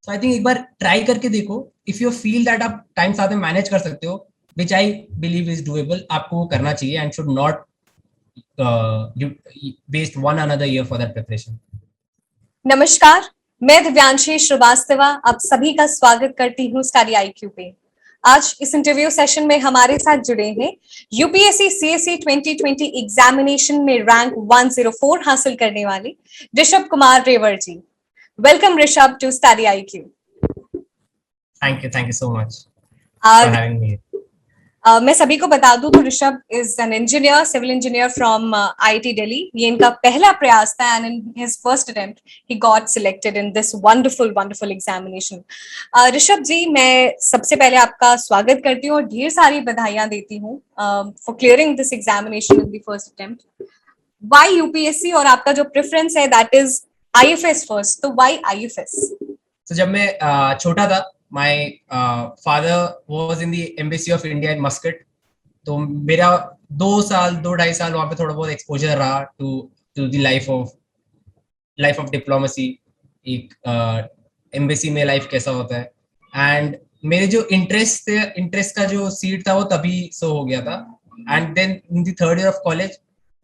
So I think एक बार try करके देखो, इफ यू फील दैट आप टाइम साथ में मैनेज कर सकते हो, which I believe is doable, आपको वो करना चाहिए and should not waste one another year for that preparation. नमस्कार, मैं दिव्यांशी श्रीवास्तव आप सभी का स्वागत करती हूँ स्टडी IQ पे। आज इस इंटरव्यू सेशन में हमारे साथ जुड़े हैं यूपीएससी CSE 2020 एग्जामिनेशन में रैंक 104 हासिल करने वाले Rishabh Kumar Rewar ji. Welcome Rishabh to study IQ। Thank you so much for having me. मैं सभी को बता दूं तो Rishabh is an engineer, civil engineer from IIT Delhi. ये इनका पहला प्रयास था and in his first attempt ही got selected in this wonderful examination. Rishabh ji, मैं सबसे पहले आपका स्वागत करती हूँ और ढेर सारी बधाइयां देती हूँ for clearing this examination in the first attempt. Why UPSC और आपका जो प्रेफरेंस है दैट इज IFS फर्स्ट, तो व्हाई IFS? तो जब मैं छोटा था, my father was in the embassy of India in Muscat, तो मेरा 2.5 साल वहाँ पे थोड़ा बहुत एक्सपोजर रहा to the life of diplomacy, एक एम्बेसी में लाइफ कैसा होता है। एंड मेरे जो इंटरेस्ट का जो सीट था वो तभी सो हो गया था। And then in the third year of college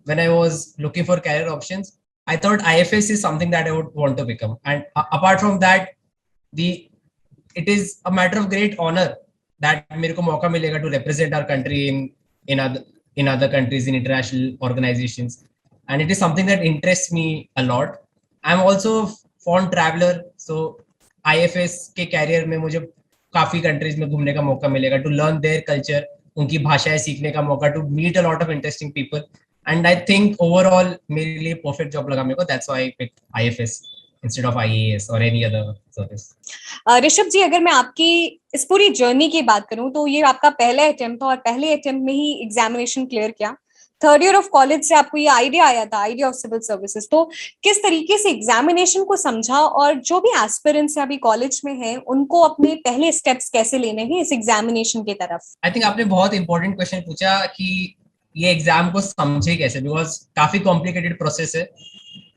when I was looking for career options, I thought IFS is something that I would want to become. And apart from that, it is a matter of great honor that मेरे को मौका मिलेगा to represent our country in other countries, in international organizations, and it is something that interests me a lot. I'm also a fond traveler, so IFS के career में मुझे काफी countries में घूमने का मौका मिलेगा, to learn their culture, उनकी भाषाएं सीखने का मौका, to meet a lot of interesting people, and I think overall मेरे लिए perfect job लगा मेरे को. That's why I picked IFS instead of IAS or any other service. Rishabh जी, अगर मैं आपकी इस पूरी जर्नी की बात करूं तो ये आपका पहला अटेम्प्ट था और पहले अटेम्प्ट में ही एग्जामिनेशन क्लियर किया। थर्ड ईयर ऑफ कॉलेज से आपको ये आइडिया आया था, आइडिया ऑफ सिविल सर्विसेज, तो किस तरीके से एग्जामिनेशन को समझा और जो भी एस्पिरेंट्स अभी कॉलेज में हैं उनको अपने पहले स्टेप्स कैसे लेने हैं इस एग्जामिनेशन की तरफ? आई थिंक आपने बहुत इंपॉर्टेंट क्वेश्चन पूछा कि ये एग्जाम को समझे कैसे, बिकॉज काफी कॉम्प्लिकेटेड प्रोसेस है।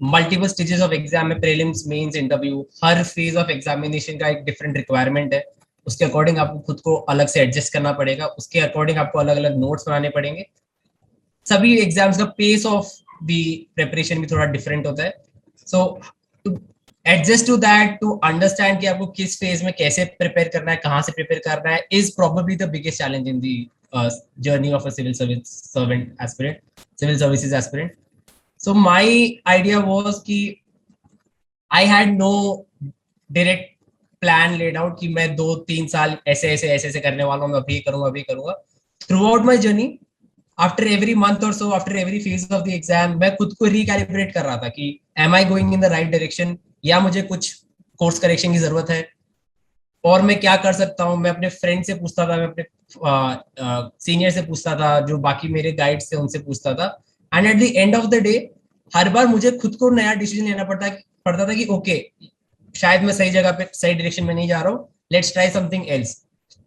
मल्टीपल स्टेजेस ऑफ एग्जाम में, प्रीलिम्स, मेंस, इंटरव्यू, हर फेज ऑफ एग्जामिनेशन का एक डिफरेंट रिक्वायरमेंट है। उसके अकॉर्डिंग आपको खुद को अलग से एडजस्ट करना पड़ेगा, उसके अकॉर्डिंग आपको अलग अलग नोट्स बनाने पड़ेंगे। सभी एग्जाम्स का पेस ऑफ द प्रिपरेशन भी थोड़ा डिफरेंट होता है। So to adjust to that, to understand कि आपको किस फेज में कैसे प्रिपेयर करना है, कहाँ से प्रिपेयर करना है, is probably the biggest challenge in the journey of a civil services aspirant. So my idea was कि I had no direct plan laid out कि मैं 2-3 साल ऐसे करने वाला हूँ, मैं अभी करूँगा। Throughout my journey, after every month or so, after every phase of the exam, मैं खुद को recalibrate कर रहा था कि am I going in the right direction, या मुझे कुछ course correction की जरूरत है, और मैं क्या कर सकता हूँ। मैं अपने फ्रेंड से पूछता था, मैं अपने सीनियर से पूछता था, जो बाकी मेरे गाइड्स थे उनसे पूछता था। And at the end of the day हर बार मुझे खुद को नया डिसीजन लेना पड़ता था कि ओके, शायद मैं सही जगह पे, सही डायरेक्शन में नहीं जा रहा हूँ, let's try something else,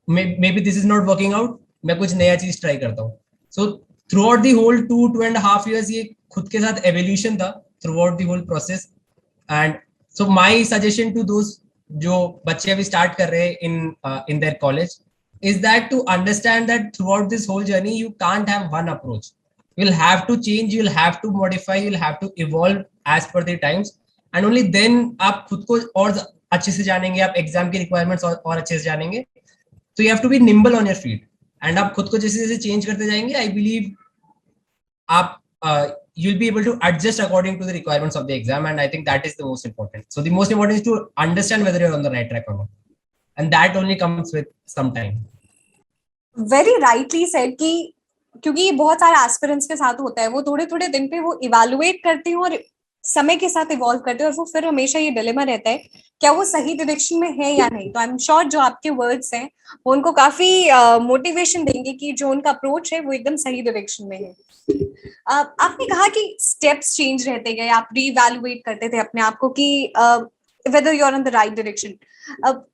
maybe this is not working out, मैं कुछ नया चीज ट्राई करता हूँ। So throughout the whole 2.5 years ये खुद के साथ एवोल्यूशन था throughout the whole process. And so my suggestion to दोस्त जो बच्चे अभी स्टार्ट कर रहे हैं in their college is that to understand that throughout this whole journey you can't have one approach. You'll have to change, you'll have to modify, you'll have to evolve as per the times, and only then आप खुद को और अच्छे से जानेंगे, आप exam की requirements और अच्छे से जानेंगे। तो you have to be nimble on your feet, and आप खुद को जैसे जैसे चेंज करते जाएंगे, I believe आप you'll be able to adjust according to the requirements of the exam, and I think that is the most important. So the most important is to understand whether you're on the right track or not, and that only comes with some time. Very rightly said कि क्योंकि ये बहुत सारे aspirants के साथ होता है, वो थोड़े थोड़े दिन पे वो इवैल्यूएट करते हैं और समय के साथ इवॉल्व करते हैं, और वो फिर हमेशा ये डिलेमा रहता है क्या वो सही डायरेक्शन में है या नहीं। तो आई एम श्योर जो आपके वर्ड्स हैं वो उनको काफी मोटिवेशन देंगे कि जो उनका अप्रोच है वो एकदम सही डायरेक्शन में है। आपने कहा कि स्टेप्स चेंज रहते गए, आप रीवैल्यूएट करते थे अपने आप को कि whether you're on the right direction.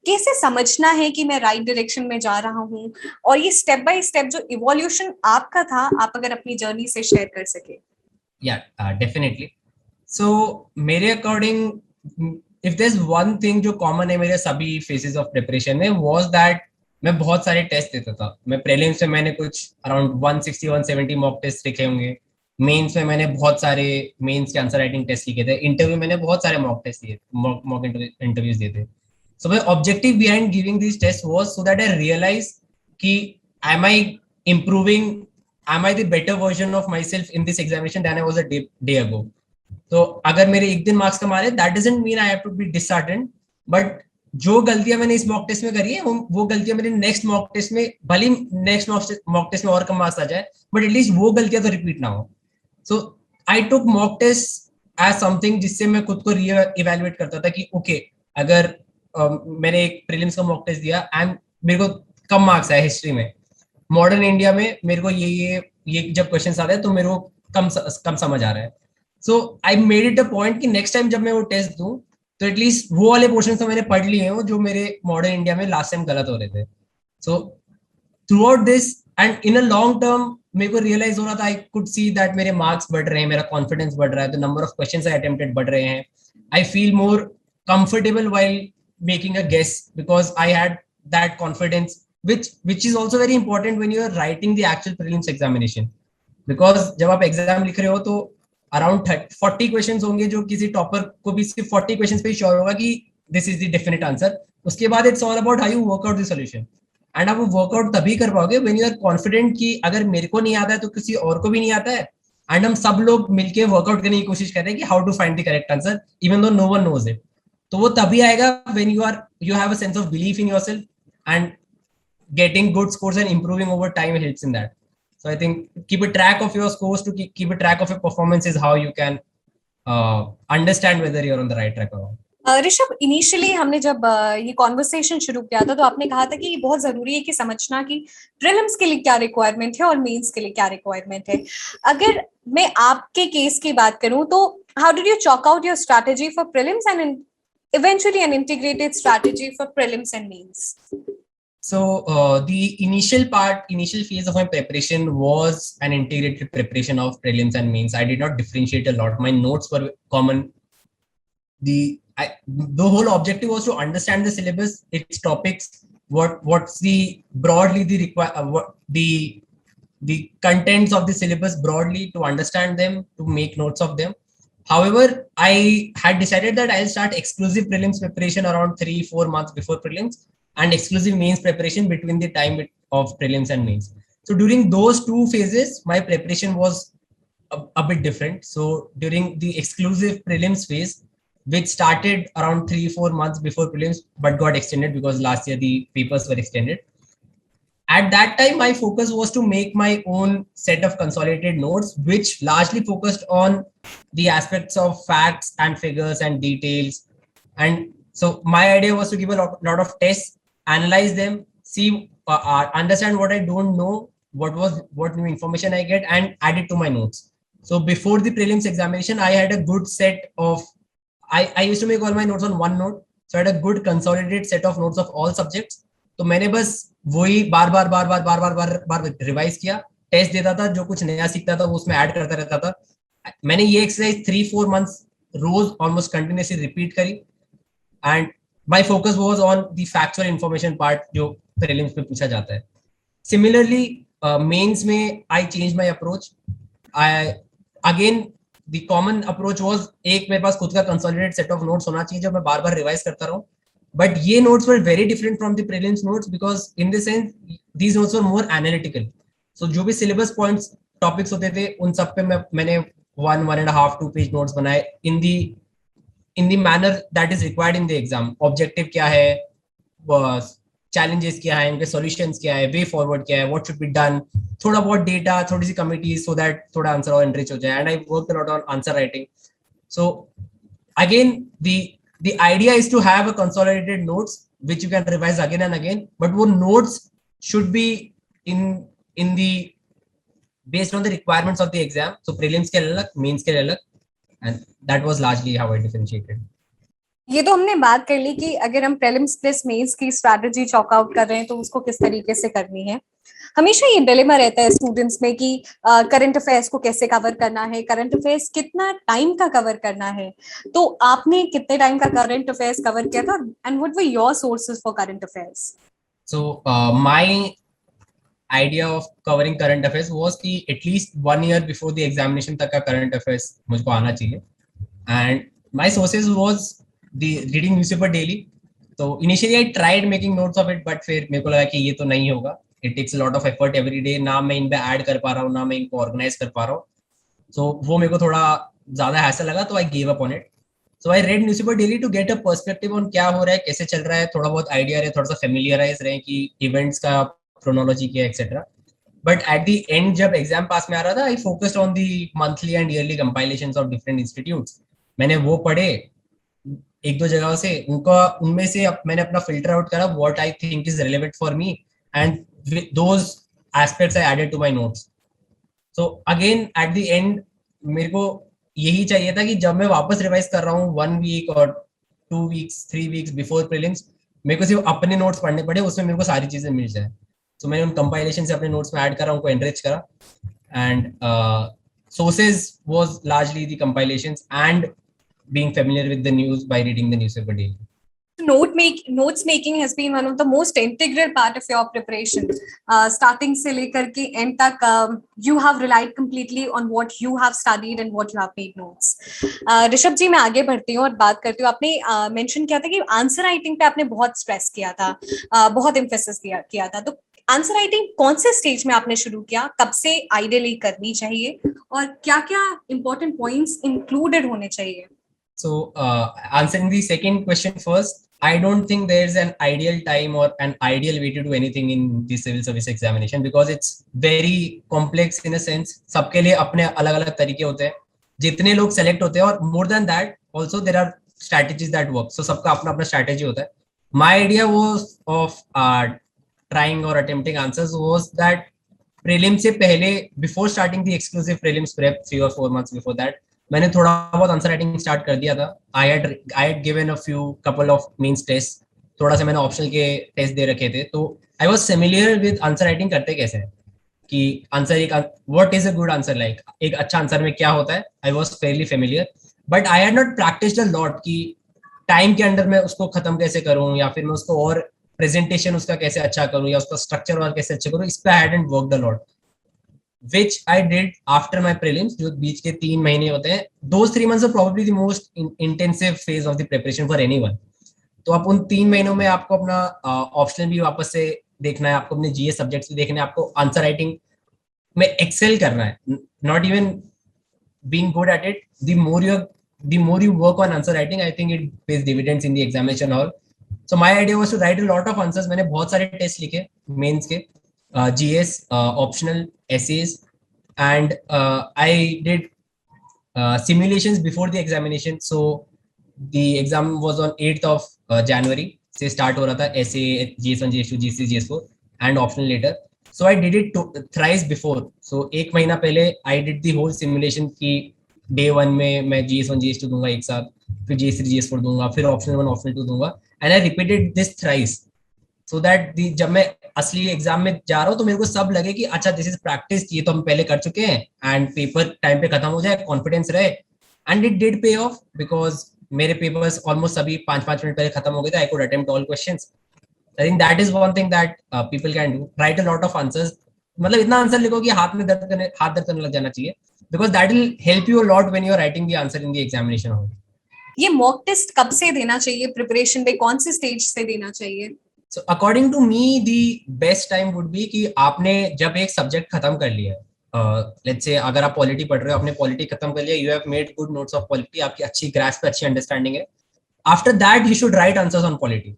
कैसे समझना है कि मैं राइट डायरेक्शन में जा रहा हूँ, और ये स्टेप बाय स्टेप जो इवोल्यूशन आपका था, आप अगर अपनी जर्नी से शेयर कर सके? डेफिनेटली। सो मेरे according if there is one thing जो कॉमन है मेरे सभी फेजेस ऑफ प्रिपरेशन में, वाज दैट मैं बहुत सारे टेस्ट देता था. मैं प्रीलिम्स में मैंने कुछ अराउंड 160 170 मॉक टेस्ट लिखे होंगे. मेंस में मैंने बहुत सारे मेंस के आंसर राइटिंग टेस्ट लिखे थे. इंटरव्यू में मैंने बहुत सारे मॉक टेस्ट दिए, मॉक इंटरव्यूज दिए थे. So my objective behind giving this test was so that I realize कि am I improving, am I the better version of myself in this examination than I was a day ago. तो अगर मेरे एक दिन marks कम आ रहे, that doesn't mean I have to be disheartened, but जो गलतियां मैंने इस मॉक टेस्ट में करी है वो गलतियां मेरे नेक्स्ट मॉक टेस्ट में, भले नेक्स्ट मॉक टेस्ट में और कम मार्क्स आ जाए, बट एटलीस्ट वो गलतियां तो रिपीट ना हो. सो आई टुक मॉक टेस्ट एज समथिंग जिससे मैं खुद को री इवेल्युएट करता था कि ओके, अगर मैंने एक प्रीलिम्स का मॉक टेस्ट दिया एंड मेरे को कम मार्क्स आए हिस्ट्री में, मॉडर्न इंडिया में मेरे को ये जब क्वेश्चन आते हैं तो मेरे को कम समझ आ रहा है. So I made it a point कि नेक्स्ट टाइम जब मैं वो टेस्ट दूं तो एटलीस्ट वो वाले पोर्शन तो मैंने पढ़ लिए हो जो मेरे मॉडर्न इंडिया में लास्ट टाइम गलत हो रहे थे. So throughout this and in a long term मेरे को रियलाइज हो रहा था, आई कुड सी दैट मेरे मार्क्स बढ़ रहे हैं, मेरा कॉन्फिडेंस बढ़ रहा है, the number of questions I attempted बढ़ रहे हैं. I feel more comfortable while making a guess because I had that confidence, which is also very important when you are writing the actual prelims examination, because जब आप exam लिख रहे हो तो around 40 questions होंगे जो किसी टॉपर को भी सिर्फ 40 क्वेश्चंस पे ही श्योर होगा कि this is the definite answer. उसके बाद it's all about how you work out the solution, and आप वो वर्कआउट तभी कर पाओगे व्हेन यू आर कॉन्फिडेंट कि अगर मेरे को नहीं आता है तो किसी और को भी नहीं आता है, एंड हम सब लोग मिलके वर्कआउट करने की कोशिश कर रहे हैं कि how to find the correct answer even though no one knows it. तो वो तभी आएगा when you have a sense of belief in yourself, and getting good scores and improving over time helps in that. So I think keep a track of your scores to keep a track of your performance is how you can understand whether you're on the right track or not. Rishabh, initially हमने जब ये conversation शुरू किया था तो आपने कहा था कि ये बहुत जरूरी है कि समझना कि प्रीलिम्स के लिए क्या रिक्वायरमेंट है और मेंस के लिए क्या रिक्वायरमेंट है. अगर मैं आपके केस की बात करूं तो how did you chalk out your strategy for prelims and eventually an integrated strategy for prelims and mains? So the initial phase of my preparation was an integrated preparation of prelims and mains. I did not differentiate a lot. My notes were common. The whole objective was to understand the syllabus, its topics, what's the broadly the contents of the syllabus broadly, to understand them, to make notes of them. However, I had decided that I'll start exclusive prelims preparation around 3-4 months before prelims, and exclusive mains preparation between the time of prelims and mains. So during those two phases, my preparation was a bit different. So during the exclusive prelims phase, which started around 3-4 months before prelims, but got extended because last year the papers were extended. At that time, my focus was to make my own set of consolidated notes, which largely focused on the aspects of facts and figures and details. And so my idea was to give a lot of tests, analyze them, see, understand what I don't know, what new information I get, and add it to my notes. So before the prelims examination, I had a good set of, I used to make all my notes on OneNote. So I had a good consolidated set of notes of all subjects. तो मैंने बस वही बार revise किया, test देता था, जो कुछ नया सीखता था वो उसमें ऐड करता रहता था. मैंने ये एक्सरसाइज 3-4 मंथ्स रोज ऑलमोस्ट कंटिन्यूअसली रिपीट करी, and my focus was on the factual information part जो prelims में पूछा जाता है. Similarly, mains में I changed my approach. Again, the common approach was एक मेरे पास खुद का consolidated set of notes होना चाहिए जो मैं बार बार रिवाइज करता रहूं. But ये notes were very different from the prelims notes because in the sense these notes were more analytical. So जो भी syllabus points topics होते थे उन सब पे मैंने 1.5-2 page notes बनाए in the manner that is required in the exam. Objective क्या है, challenges क्या है, इनके solutions क्या है, way forward क्या है, what should be done, थोड़ा बहुत data, थोड़ी सी committees so that थोड़ा answer और enrich हो जाए. And I worked a lot on answer writing. So again, the idea is to have a consolidated notes which you can revise again and again, but वो notes should be in the based on the requirements of the exam. So prelims के अलग, mains के अलग, and that was largely how I differentiated. ये तो हमने बात कर ली कि अगर हम प्रीलिम्स प्लस मेंस की स्ट्रैटेजी चॉक आउट कर रहे हैं तो उसको किस तरीके से करनी है. हमेशा ये डिलेमा रहता है स्टूडेंट्स में कि करंट अफेयर्स को कैसे कवर करना है, करंट अफेयर्स कितना टाइम का कवर करना है। तो आपने कितने टाइम का करंट अफेयर्स कवर किया था, and what were your sources for current affairs? So my idea of covering current affairs was कि at least 1 year before the examination तक का current affairs मुझको आना चाहिए. And my sources was the reading newspaper daily. तो initially I tried making notes of it, but फिर मेरे को लगा कि ये तो नहीं होगा. It takes a lot of effort every day. ना मैं इन पे ऐड कर पा रहा हूँ, ना मैं इनको ऑर्गेनाइज कर पा रहा हूँ. So वो मेरे को थोड़ा ज्यादा हैसल लगा, तो I gave up on it. So I read newspaper daily to get a perspective on क्या हो रहा है, कैसे चल रहा है, थोड़ा बहुत आइडिया रहे, थोड़ा सा फेमिलियराइज रहे कि इवेंट्स का क्रोनोलॉजी क्या है etcetera. But at the and जब एग्जाम पास में आ रहा था, I focused on the monthly and yearly compilations of different institutes. मैंने वो पढ़े एक दो जगहों से, उनका उनमें से मैंने अपना फिल्टर आउट करा what I think is relevant for me, and those aspects I added to my notes. So again at the end मेरे को यही चाहिए था कि जब मैं वापस रिवाइज कर रहा हूँ 1 वीक और 2 वीक्स 3 वीक्स बिफोर प्रीलिम्स, मेरे को सिर्फ अपने नोट्स पढ़ने पड़े, उसमें मेरे को सारी चीजें मिल जाए. तो मैंने उन कंपाइलेशन से अपने नोट्स में ऐड करा, उनको एनरिच करा. And sources was largely the compilations and being familiar with the news by reading the newspaper daily. Notes making has been one of the most integral part of your preparation. Starting से लेकर के end तक you have relied completely on what you have studied and what you have made notes. Rishabh ji, मैं आगे बढ़ती हूँ और बात करती हूँ. आपने मेंशन किया था कि आंसर राइटिंग पे आपने बहुत स्ट्रेस किया था, बहुत एम्फेसिस किया था. तो आंसर राइटिंग कौन से स्टेज में आपने शुरू किया, कब से आइडियली करनी चाहिए, और क्या क्या इंपॉर्टेंट पॉइंट्स इंक्लूडेड होने चाहिए? So, answering the second question first, I don't think there's an ideal time or an ideal way to do anything in the civil service examination because it's very complex in a sense. सबके लिए अपने अलग-अलग तरीके होते हैं, जितने लोग select होते हैं, और more than that also there are strategies that work. So सबका अपना strategy होता है. My idea was of trying or attempting answers was that prelims से पहले, before starting the exclusive prelims prep 3 or 4 months before that, मैंने थोड़ा बहुत answer writing start कर दिया था. I had given a few couple of mains test, थोड़ा सा मैंने ऑप्शनल के टेस्ट दे रखे थे, तो I was familiar with answer writing करते कैसे है, कि आंसर एक what is a good answer, like एक अच्छा आंसर में क्या होता है. I was Fairlie familiar, but I had not practised a lot कि टाइम के अंडर मैं उसको खत्म कैसे करूं, या फिर मैं उसको और प्रेजेंटेशन उसका कैसे अच्छा करूं, या उसका स्ट्रक्चर और कैसे अच्छा करूं. इस पे I hadn't worked a lot, which I did after my prelims. जो बीच के 3 महीने होते हैं, those 3 months are probably the most intensive phase of the preparation for anyone. तो आप उन 3 महीनों में आपको अपना ऑप्शनल भी वापस से देखना है, आपको अपने जीएस सब्जेक्ट्स भी देखने हैं, आपको आंसर राइटिंग में एक्सेल करना है, not even being good at it. the more you work on answer writing, I think it pays dividends in the examination hall. So my idea was to write a lot of answers. मैंने बहुत सारे test लिखे mains के, GS, optional essays, and I did simulations before the examination. So the exam was on 8th of January से start हो रहा था, essay GS1 GS2 GC GS4 and optional later. So I did it thrice before. So एक महीना पहले I did the whole simulation की day 1 में मैं GS1 GS2 दूंगा एक साथ, फिर GS3 GS4 दूंगा, फिर optional 1 optional 2 दूंगा, and I repeated this thrice so that जब मैं असली एग्जाम में जा रहा हूँ तो मेरे को सब लगे कि अच्छा दिस इज प्रैक्टिस, ये तो हम पहले कर चुके हैं, एंड पेपर टाइम पे खत्म हो जाए, कॉन्फिडेंस रहे. एंड इट डिड पे ऑफ बिकॉज मेरे पेपर्स ऑलमोस्ट सभी 5-5 मिनट पहले खत्म हो गए थे. I could attempt all questions. I think that is one thing that people can do, right a lot of answers. मतलब इतना आंसर लिखो कि हाथ दर्द करने लग जाना चाहिए, because that will help you a lot when you are writing the answer in the examination hall. ये मॉक टेस्ट कब से देना चाहिए प्रिपरेशन में, कौन से स्टेज से देना चाहिए? So according to me, the best time would be कि आपने जब एक सब्जेक्ट खत्म कर लिया है, लेट्स से अगर आप पॉलिटी पढ़ रहे हो, आपने पॉलिटी खत्म कर लिया, you have made good notes of polity, आपकी अच्छी ग्रास्प पे अच्छी अंडरस्टैंडिंग है, after that you should write answers on polity,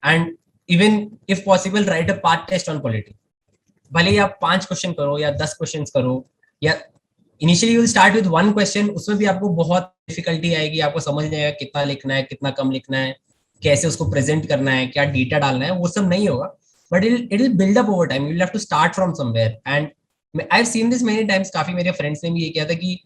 and even if possible write a part test on polity. भले ही आप 5 क्वेश्चन करो या 10 क्वेश्चन करो, या initially you will start with 1 question, उसमें भी आपको बहुत डिफिकल्टी आएगी, आपको समझ नहीं आएगा कितना लिखना है, कितना कम लिखना है, कैसे उसको प्रेजेंट करना है, क्या डेटा डालना है, वो सब नहीं होगा. But it will build up over time. You will have to start from somewhere, and I have seen this many times. काफी मेरे फ्रेंड्स ने भी ये किया था कि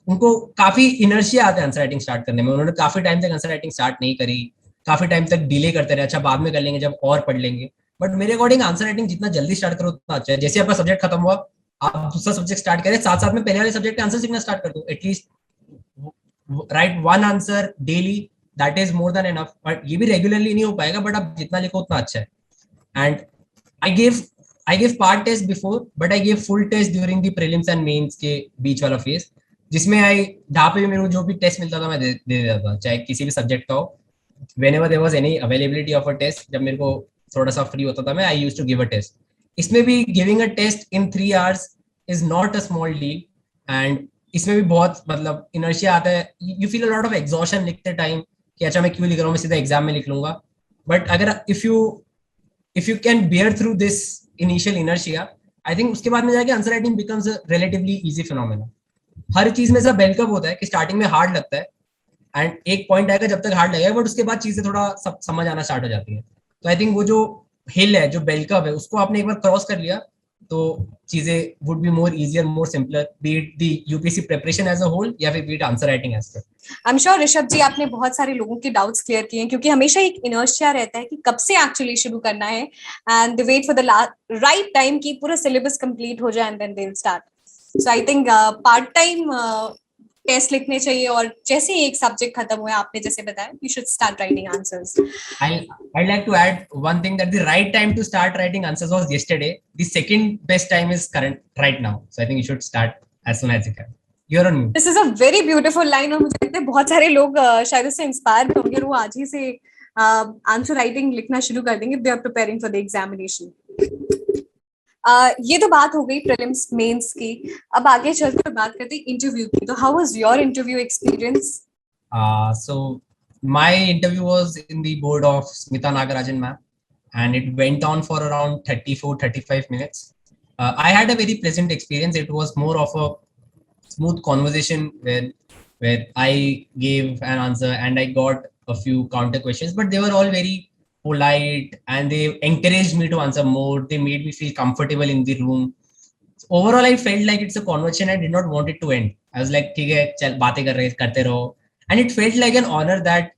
उनको काफी इनर्शिया आता है आंसर राइटिंग स्टार्ट करने में, उन्होंने काफी टाइम तक आंसर राइटिंग स्टार्ट नहीं करी, काफी टाइम तक डिले करते रहे, अच्छा बाद में कर लेंगे जब और पढ़ लेंगे. बट मेरे अकॉर्डिंग आंसर राइटिंग जितना जल्दी स्टार्ट करो उतना अच्छा है. जैसे आपका सब्जेक्ट खत्म हुआ, आप दूसरा सब्जेक्ट स्टार्ट करें, साथ साथ में पहले वाले सब्जेक्ट के आंसर लिखना स्टार्ट कर दो. At least right one answer daily, that is more than enough. But ये भी रेगुलरली नहीं हो पाएगा, बट आप जितना लिखो उतना अच्छा है. And I give I give part test before, but I give full test during the prelims and mains के बीच वाला फेज, जिसमें आई जहाँ पे भी मेरे को जो भी टेस्ट मिलता था मैं दे देता था, चाहे किसी भी सब्जेक्ट का हो. whenever there was any availability of a test, जब मेरे को थोड़ा सा फ्री होता था मैं, I used to give a test. इसमें भी giving a test in 3 hours is not a small deal. And इसमें भी बहुत मतलब inertia आता है. You feel a lot of exhaustion लिखते टाइम कि अच्छा मैं क्यों लिख रहा हूँ, मैं सीधा एग्जाम में लिख लूंगा. बट अगर if you can bear through this initial inertia, I think उसके बाद में जाके answer writing becomes a relatively easy phenomenon. हर चीज में ऐसा बेल कप होता है कि स्टार्टिंग में हार्ड लगता है, एंड एक पॉइंट आएगा जब तक हार्ड लगेगा, बट उसके बाद चीजें थोड़ा समझ आना स्टार्ट हो जाती है. तो आई थिंक वो जो हिल है, जो बेल कर्व है, उसको आपने एक बार क्रॉस कर लिया तो चीजें would be more easier, more simpler, be it the UPSC preparation as a whole या फिर be it answer writing as well. I am sure Rishabh ji आपने बहुत सारे लोगों के डाउट्स क्लियर किए हैं, क्योंकि हमेशा एक इनर्शिया रहता है कि कब से एक्चुअली शुरू करना है, and they wait for the right time कि पूरा सिलेबस कंप्लीट हो जाए and then they will start. So I think part time test लिखने चाहिए, और जैसे ही एक सब्जेक्ट खत्म हुआ आपने जैसे बताया, you should start writing answers. I'd like to add one thing, that the right time to start writing answers was yesterday. The second best time is current right now. So I think you should start as soon as you can. You're on mute. This is a very beautiful line, और मुझे लगता है बहुत सारे लोग शायद उससे inspire भी होंगे और वो आज ही से आंसर राइटिंग लिखना शुरू कर देंगे. They are preparing for the examination. ये तो बात हो गई प्रीलिम्स मेंस की. अब आगे चलकर बात करते हैं इंटरव्यू की. तो how was your interview experience? So my interview was in the board of Smita Nagarajan ma'am, and it went on for around 34-35 minutes. I had a very pleasant experience. It was more of a smooth conversation where I gave an answer and I got a few counter questions, but they were all very polite and they encouraged me to answer more. They made me feel comfortable in the room. Overall, I felt like it's a conversation. I did not want it to end. I was like, ठीक है, चल बातें करते रहो. And it felt like an honor that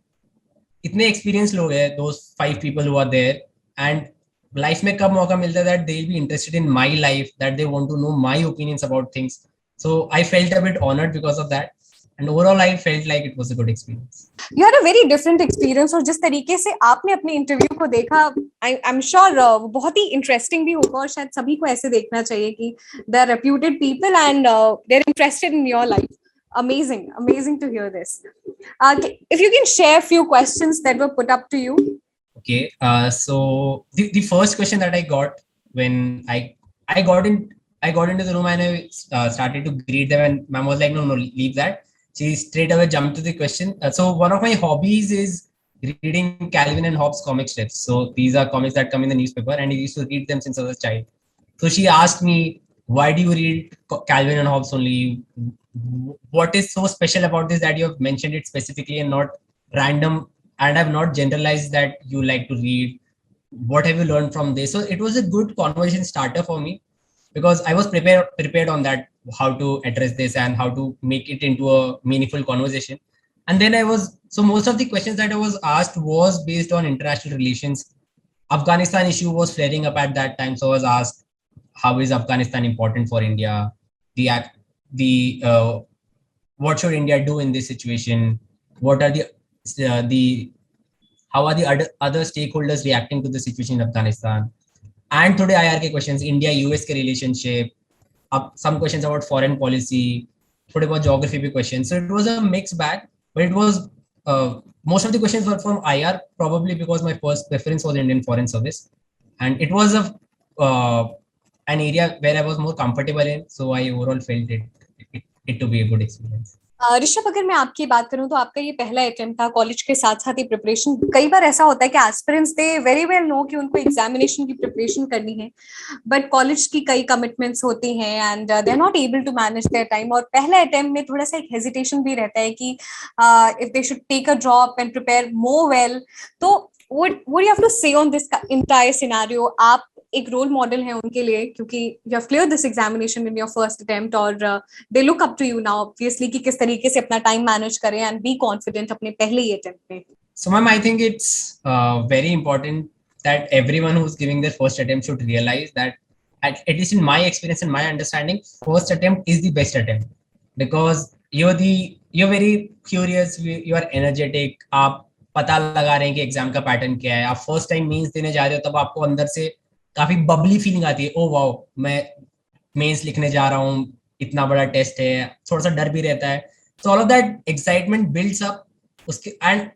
इतने experienced लोग हैं, those 5 people who are there, and life में कब मौका मिलता है that they'll be interested in my life, that they want to know my opinions about things. So I felt a bit honored because of that. And overall, I felt like it was a good experience. You had a very different experience, और जिस तरीके से आपने अपने interview को देखा, आई am sure बहुत ही interesting भी होगा, और शायद सभी को ऐसे देखना चाहिए कि they are reputed people and they are interested in your life. Amazing to hear this. If you can share a few questions that were put up to you. Okay, so the first question that I got when I got into the room and I started to greet them, and ma'am was like, no, leave that. She straight away jumped to the question. So one of my hobbies is reading Calvin and Hobbes comic strips. So these are comics that come in the newspaper, and I used to read them since I was a child. So she asked me, why do you read Calvin and Hobbes only? What is so special about this that you have mentioned it specifically and not random, and have not generalized that you like to read? What have you learned from this? So it was a good conversation starter for me, because I was prepared on that, how to address this and how to make it into a meaningful conversation. And then so most of the questions that I was asked was based on international relations. Afghanistan issue was flaring up at that time, so I was asked, how is Afghanistan important for India? What should India do in this situation? What are how are the other stakeholders reacting to the situation in Afghanistan? And today IRK questions, India US ke relationship, some questions about foreign policy, थोड़े बहुत geography पे questions. So it was a mixed bag, but it was most of the questions were from IR, probably because my first preference was Indian Foreign Service, and it was an area where I was more comfortable in. So I overall felt it to be a good experience. Rishabh, अगर मैं आपकी बात करूं तो आपका ये पहला attempt था कॉलेज के साथ साथ ही प्रिपरेशन. कई बार ऐसा होता है कि aspirants they very well no कि उनको एग्जामिनेशन की प्रिपरेशन करनी है, बट कॉलेज की कई कमिटमेंट्स होती हैं and they are not able to manage their time. और पहले अटेम्प्ट में थोड़ा सा एक हेजिटेशन भी रहता है कि if they should take a drop and prepare more well. तो what you have to say on this entire scenario? आप एक रोल मॉडल है उनके लिए, क्योंकि you have cleared this examination in your first attempt, और they look up to you now obviously कि किस तरीके से अपना टाइम मैनेज करें and be confident अपने पहले ही अटेम्प्ट में. So ma'am, I think it's very important that everyone who's giving their first attempt should realize that at least in my experience and my understanding, first attempt is the best attempt because you're very curious, you are energetic, आप पता लगा रहे हैं कि exam का pattern क्या है, आप फर्स्ट टाइम मेंस देने जा रहे हो तब आपको अंदर से काफी बबली फीलिंग आती है, ओ वाओ मैं मेंस लिखने जा रहा हूँ, इतना बड़ा टेस्ट है, थोड़ा सा डर भी रहता है, so all of that excitement builds up उसके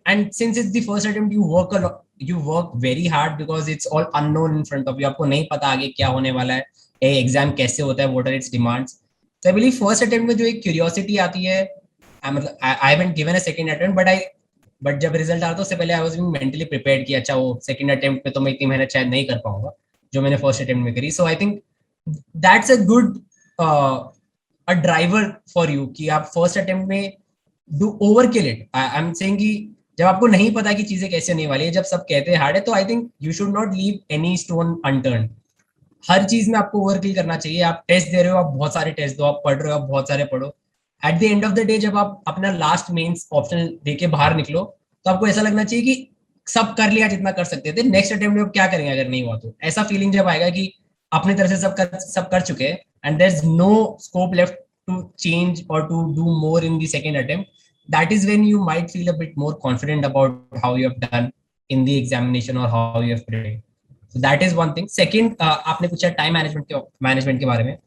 and since it's the first attempt you work very hard because it's all unknown in front of you, आपको नहीं पता आगे क्या होने वाला है, एग्जाम कैसे होता है, what are its demands. So I believe first attempt में जो एक curiosity आती है, मतलब I haven't given a second attempt but जब रिजल्ट आता है उससे पहले I was being mentally prepared कि अच्छा वो सेकंड अटेम्प्ट में तो मैं इतनी मेहनत शायद नहीं कर पाऊंगा जो मैंने फर्स्ट अटेम्प्ट में करी. So I think that's a good a driver for you कि आप फर्स्ट अटेम्प्ट में do overkill it. I am saying कि जब आपको नहीं पता कि चीजें कैसे होने वाली है, जब सब कहते हैं हार्ड है, तो I think you should not leave any stone unturn. हर चीज में आपको ओवर किल करना चाहिए. आप टेस्ट दे रहे हो, आप बहुत सारे टेस्ट दो, आप पढ़ रहे हो, आप बहुत सारे पढ़ो. Eight the end of the day जब आप अपना लास्ट मेंस ऑप्शन देके बाहर निकलो तो आपको ऐसा लगना चाहिए कि सब कर लिया जितना कर सकते थे, नेक्स्ट अटेम्प्ट में अब क्या करेंगे अगर नहीं हुआ तो. ऐसा फीलिंग जब आएगा कि अपनी तरफ से सब कर चुके हैं and there is no scope left to change और to do more in the second attempt, that is when you might feel a bit more confident about how you have done in the examination or how you have prepared. So that is one thing. Second, आपने पूछा time management के बारे में.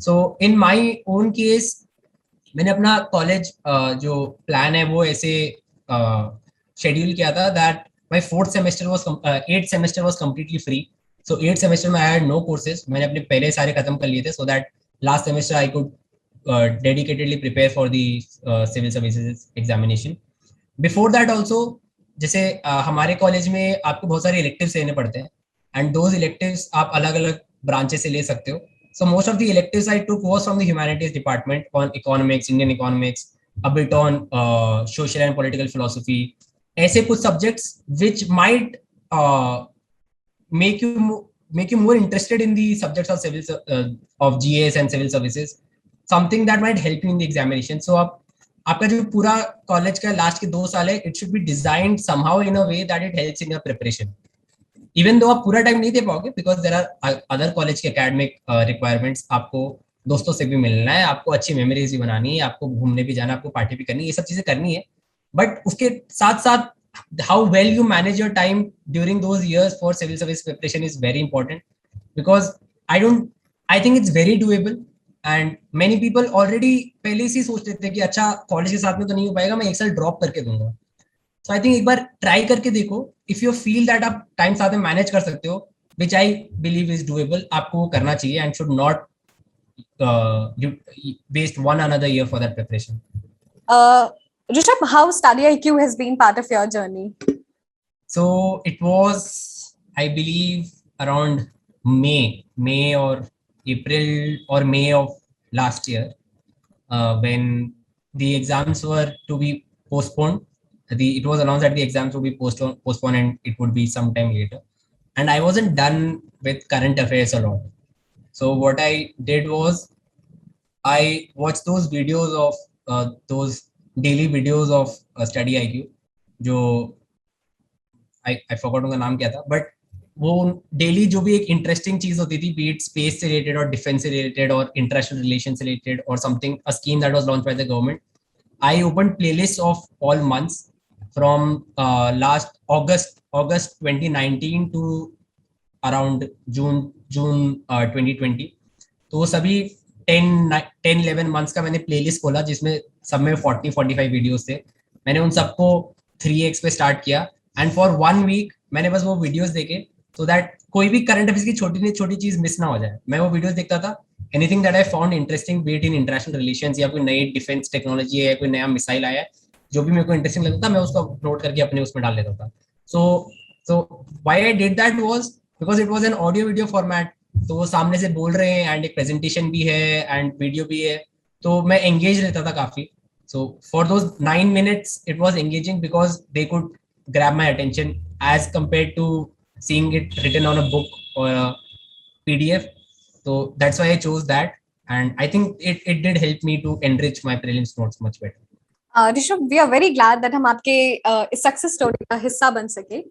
So in my own case, मैंने अपना college जो plan है वो ऐसे शेड्यूल किया था that my eighth semester was completely free. So eighth semester में I had no courses. मैंने अपने पहले सारे खत्म कर लिए थे so that last semester I could dedicatedly prepare for the civil services examination. Before that also, जैसे हमारे कॉलेज में आपको बहुत सारे electives लेने पड़ते हैं and those electives आप अलग अलग ब्रांचेस से ले सकते हो. So most of the electives I took was from the humanities department on economics, Indian economics, a bit on social and political philosophy. ऐसे कुछ subjects which might make you more interested in the subjects of of GS and civil services. Something that might help you in the examination. So आपका जो पूरा college का last के 2 साल है, it should be designed somehow in a way that it helps in your preparation. Even though आप पूरा time नहीं दे पाओगे because there are other college के academic requirements. आपको दोस्तों से भी मिलना है, आपको अच्छी मेमोरीज भी बनानी है, आपको घूमने भी जाना, आपको पार्टी भी करनी है, ये सब चीजें करनी है. बट उसके साथ साथ how well you manage your time during those years for civil service preparation is very important because I think it's very doable. And many people already पहले से सोचते थे कि अच्छा कॉलेज के साथ में तो नहीं हो पाएगा, मैं एक साल ड्रॉप करके दूंगा. सो आई थिंक एक बार ट्राई करके देखो. इफ यू फील दैट आप टाइम साथ में मैनेज कर सकते हो, which I believe is doable, आपको वो करना चाहिए and should not waste one another year for that preparation. Rishabh, how study IQ has been part of your journey? So it was, I believe, around May or April or May of last year, when the exams were to be postponed. It was announced that the exams would be postponed and it would be sometime later. And I wasn't done with current affairs a lot. So what I did was I watched those videos of those daily videos of study IQ. जो I forgot उनका नाम क्या था, but वो daily जो भी एक interesting चीज होती थी, बीट स्पेस से रिलेटेड और डिफेंस से रिलेटेड और इंटरनेशनल रिलेशन से रिलेटेड और something, a scheme that was launched by the government, I open playlist of all months from last August 2019 to around June 2020. तो सभी 10-11 मंथ्स का मैंने प्लेलिस्ट खोला जिसमें सब में 40-45 वीडियोस थे. मैंने उन सबको 3x पे स्टार्ट किया एंड फॉर 1 वीक मैंने बस वो वीडियोस देखे so that कोई भी करंट अफेयर्स की छोटी चीज मिस ना हो जाए. मैं वो वीडियोस देखता था, anything that I found interesting, B it in international relations या कोई नई डिफेंस टेक्नोलॉजी है, कोई नया मिसाइल आया है, जो भी मेरे को इंटरेस्टिंग लगता था मैं उसको नोट करके अपने उसमें डाल लेता था. So why I did that was because it was an audio video format. तो वो सामने से बोल रहे हैं एंड एक प्रेजेंटेशन भी है एंड वीडियो भी है, तो मैं एंगेज रहता था काफी. So for those 9 minutes, it was engaging because they could grab my attention as compared to seeing it written on a book or a PDF. So that's why I chose that, and I think it did help me to enrich my prelims notes much better. Rishabh, we are very glad that हम आपके इस success story का हिस्सा बन सके.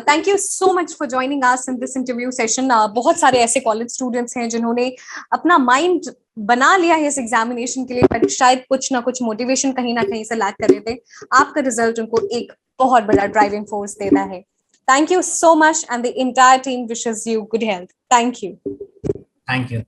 Thank you so much for joining us in this interview session. बहुत सारे ऐसे कॉलेज स्टूडेंट्स हैं जिन्होंने अपना माइंड बना लिया है इस एग्जामिनेशन के लिए, बट शायद कुछ ना कुछ मोटिवेशन कहीं ना कहीं से लैक कर रहे थे. आपका रिजल्ट उनको एक बहुत बड़ा ड्राइविंग फोर्स देता है. Thank you so much, and the entire team wishes you good health. Thank you. Thank you.